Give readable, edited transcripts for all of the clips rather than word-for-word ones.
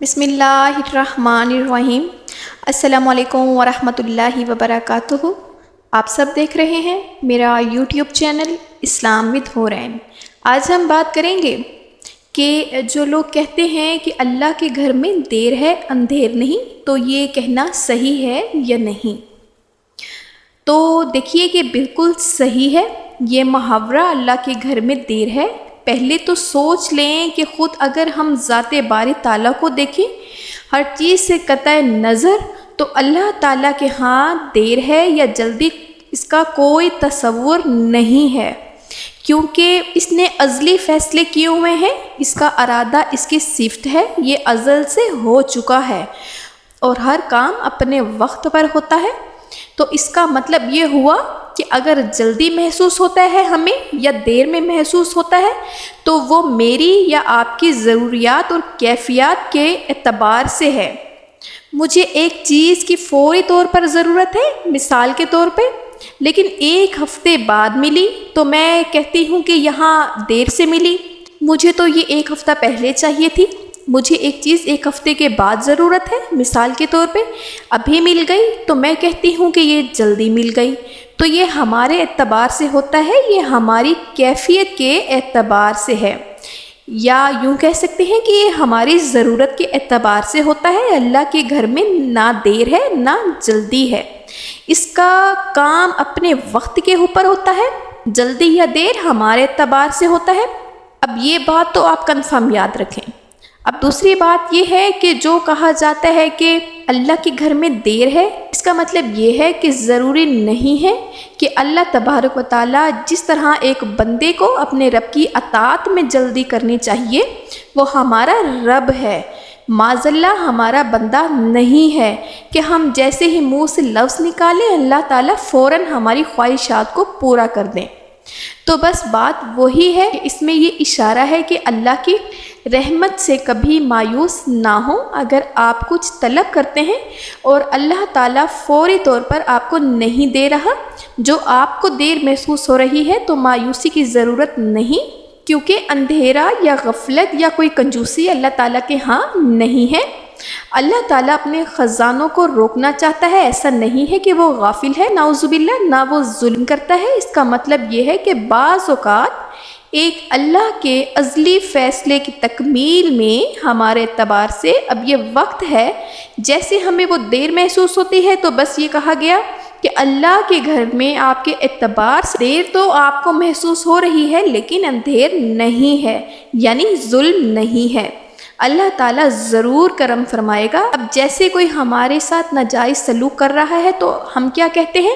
بسم اللہ الرحمن الرحیم۔ السلام علیکم ورحمۃ اللہ وبرکاتہ۔ آپ سب دیکھ رہے ہیں میرا یوٹیوب چینل اسلام ود حورین۔ آج ہم بات کریں گے کہ جو لوگ کہتے ہیں کہ اللہ کے گھر میں دیر ہے اندھیر نہیں، تو یہ کہنا صحیح ہے یا نہیں؟ تو دیکھیے کہ بالکل صحیح ہے یہ محاورہ، اللہ کے گھر میں دیر ہے۔ پہلے تو سوچ لیں کہ خود اگر ہم ذات باری تعالیٰ کو دیکھیں ہر چیز سے قطع نظر، تو اللہ تعالیٰ کے ہاں دیر ہے یا جلدی اس کا کوئی تصور نہیں ہے، کیونکہ اس نے ازلی فیصلے کیے ہوئے ہیں، اس کا ارادہ اس کی صفت ہے، یہ ازل سے ہو چکا ہے اور ہر کام اپنے وقت پر ہوتا ہے۔ تو اس کا مطلب یہ ہوا کہ اگر جلدی محسوس ہوتا ہے ہمیں یا دیر میں محسوس ہوتا ہے، تو وہ میری یا آپ کی ضروریات اور کیفیات کے اعتبار سے ہے۔ مجھے ایک چیز کی فوری طور پر ضرورت ہے، مثال کے طور پہ، لیکن ایک ہفتے بعد ملی تو میں کہتی ہوں کہ یہاں دیر سے ملی۔ مجھے تو یہ ایک ہفتہ پہلے چاہیے تھی، مجھے ایک چیز ایک ہفتے کے بعد ضرورت ہے، مثال کے طور پہ ابھی مل گئی تو میں کہتی ہوں کہ یہ جلدی مل گئی۔ تو یہ ہمارے اعتبار سے ہوتا ہے، یہ ہماری کیفیت کے اعتبار سے ہے، یا یوں کہہ سکتے ہیں کہ یہ ہماری ضرورت کے اعتبار سے ہوتا ہے۔ اللہ کے گھر میں نہ دیر ہے نہ جلدی ہے، اس کا کام اپنے وقت کے اوپر ہوتا ہے، جلدی یا دیر ہمارے اعتبار سے ہوتا ہے۔ اب یہ بات تو آپ کنفرم یاد رکھیں۔ اب دوسری بات یہ ہے کہ جو کہا جاتا ہے کہ اللہ کے گھر میں دیر ہے، اس کا مطلب یہ ہے کہ ضروری نہیں ہے کہ اللہ تبارک و تعالیٰ جس طرح ایک بندے کو اپنے رب کی اطاعت میں جلدی کرنی چاہیے، وہ ہمارا رب ہے، معاذ اللہ ہمارا بندہ نہیں ہے کہ ہم جیسے ہی منہ سے لفظ نکالیں اللہ تعالیٰ فوراً ہماری خواہشات کو پورا کر دیں۔ تو بس بات وہی ہے، اس میں یہ اشارہ ہے کہ اللہ کی رحمت سے کبھی مایوس نہ ہو۔ اگر آپ کچھ طلب کرتے ہیں اور اللہ تعالیٰ فوری طور پر آپ کو نہیں دے رہا، جو آپ کو دیر محسوس ہو رہی ہے، تو مایوسی کی ضرورت نہیں، کیونکہ اندھیرا یا غفلت یا کوئی کنجوسی اللہ تعالیٰ کے ہاں نہیں ہے۔ اللہ تعالیٰ اپنے خزانوں کو روکنا چاہتا ہے، ایسا نہیں ہے کہ وہ غافل ہے، نعوذ باللہ، نہ وہ ظلم کرتا ہے۔ اس کا مطلب یہ ہے کہ بعض اوقات ایک اللہ کے ازلی فیصلے کی تکمیل میں ہمارے اعتبار سے اب یہ وقت ہے، جیسے ہمیں وہ دیر محسوس ہوتی ہے تو بس یہ کہا گیا کہ اللہ کے گھر میں آپ کے اعتبار سے دیر تو آپ کو محسوس ہو رہی ہے، لیکن اندھیر نہیں ہے، یعنی ظلم نہیں ہے۔ اللہ تعالیٰ ضرور کرم فرمائے گا۔ اب جیسے کوئی ہمارے ساتھ ناجائز سلوک کر رہا ہے تو ہم کیا کہتے ہیں؟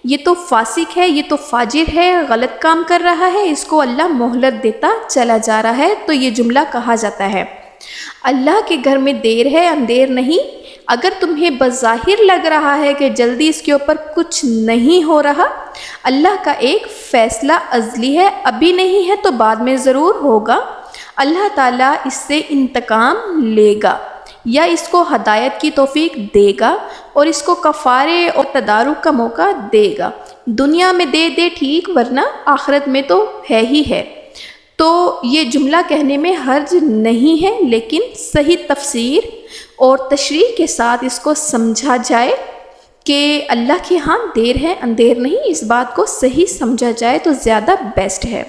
یہ تو فاسق ہے، یہ تو فاجر ہے، غلط کام کر رہا ہے، اس کو اللہ مہلت دیتا چلا جا رہا ہے۔ تو یہ جملہ کہا جاتا ہے اللہ کے گھر میں دیر ہے اندھیر نہیں۔ اگر تمہیں بظاہر لگ رہا ہے کہ جلدی اس کے اوپر کچھ نہیں ہو رہا، اللہ کا ایک فیصلہ ازلی ہے، ابھی نہیں ہے تو بعد میں ضرور ہوگا۔ اللہ تعالیٰ اس سے انتقام لے گا یا اس کو ہدایت کی توفیق دے گا اور اس کو کفارے اور تدارک کا موقع دے گا۔ دنیا میں دے ٹھیک، ورنہ آخرت میں تو ہے ہی ہے۔ تو یہ جملہ کہنے میں حرج نہیں ہے، لیکن صحیح تفسیر اور تشریح کے ساتھ اس کو سمجھا جائے کہ اللہ کے ہاں دیر ہے اندھیر نہیں، اس بات کو صحیح سمجھا جائے تو زیادہ بیسٹ ہے۔